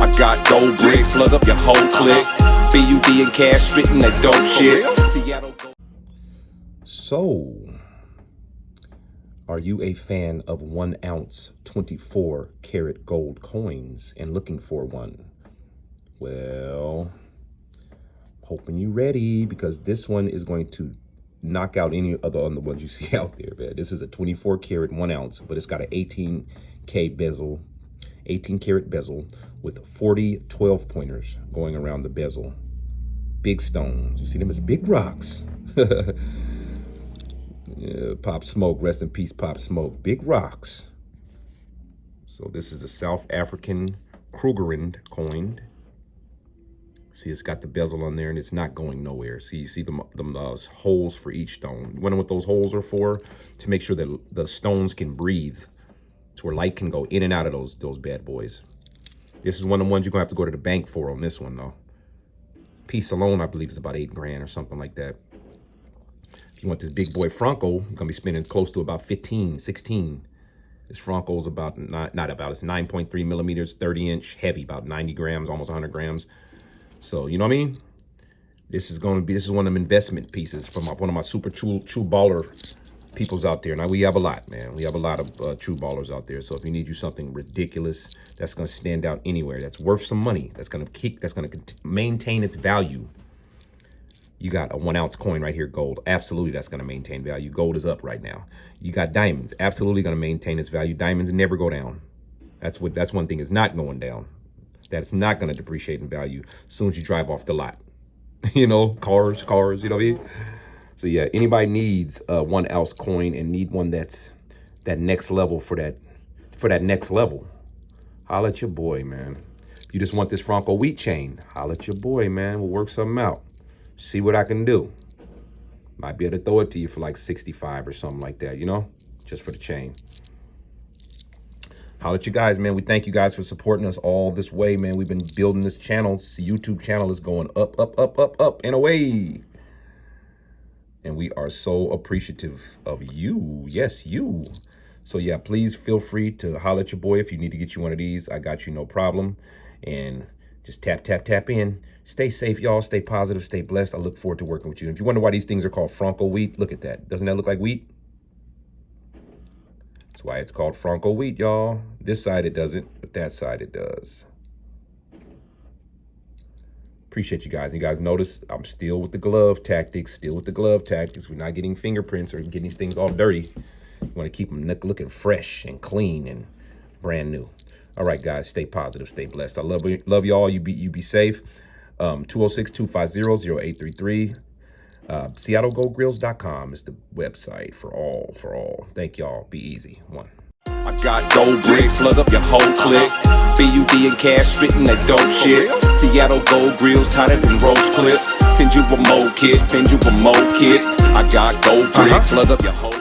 I got gold bricks, slug up your whole clique. BUD and cash spitting that dope shit. Seattle. So, are you a fan of 1 ounce 24 karat gold coins and looking for one? Well, hoping you ready, because this one is going to knock out any other on the ones you see out there, man. This is a 24 karat 1 ounce, but it's got an 18K bezel, 18 karat bezel with 40 12 pointers going around the bezel. Big stones. You see them as big rocks. Yeah, Pop Smoke, rest in peace, Pop Smoke. Big rocks. So this is a South African Krugerrand coin. See, it's got the bezel on there and it's not going nowhere. See, you see the holes for each stone. You wonder what those holes are for? To make sure that the stones can breathe, to where light can go in and out of those bad boys. This is one of the ones you're gonna have to go to the bank for on this one though. Piece alone, I believe, is about 8 grand or something like that. If you want this big boy Franco, you're gonna be spending close to about 15, 16. This Franco's about, it's 9.3 millimeters, 30-inch, heavy, about 90 grams, almost 100 grams. So, you know what I mean? This is one of them investment pieces from one of my super true baller peoples out there. Now, we have a lot, man. We have a lot of true ballers out there. So if you need you something ridiculous that's going to stand out anywhere, that's worth some money, that's going to maintain its value, you got a 1 ounce coin right here, gold. Absolutely, that's going to maintain value. Gold is up right now. You got diamonds. Absolutely going to maintain its value. Diamonds never go down. That's one thing is not going down. That's not going to depreciate in value as soon as you drive off the lot. You know, cars, you know what I mean? So yeah, anybody needs a 1 ounce coin and need one that's that next level for that next level, holla at your boy, man. If you just want this Franco wheat chain, holla at your boy, man. We'll work something out. See what I can do. Might be able to throw it to you for like 65 or something like that, you know, just for the chain. Holla at you guys, man. We thank you guys for supporting us all this way, man. We've been building this channel. This YouTube channel is going up, and away. And we are so appreciative of you. Yes, you. So yeah, please feel free to holla at your boy if you need to get you one of these. I got you, no problem. And just tap in. Stay safe, y'all. Stay positive. Stay blessed. I look forward to working with you. And if you wonder why these things are called Franco wheat, look at that. Doesn't that look like wheat? That's why it's called Franco wheat, y'all. This side it doesn't, but that side it does. Appreciate you guys. You guys notice I'm still with the glove tactics. We're not getting fingerprints or getting these things all dirty. We want to keep them looking fresh and clean and brand new. All right, guys, stay positive, stay blessed. I love y'all. You be safe. 206-250-0833. SeattleGoldGrills.com is the website for all. Thank y'all. Be easy. One. I got gold bricks, slug up your whole clique. BUD and cash spitting that dope shit. Seattle Gold Grills tighter than roach clips. Send you a mo kit, I got gold bricks, slug up your whole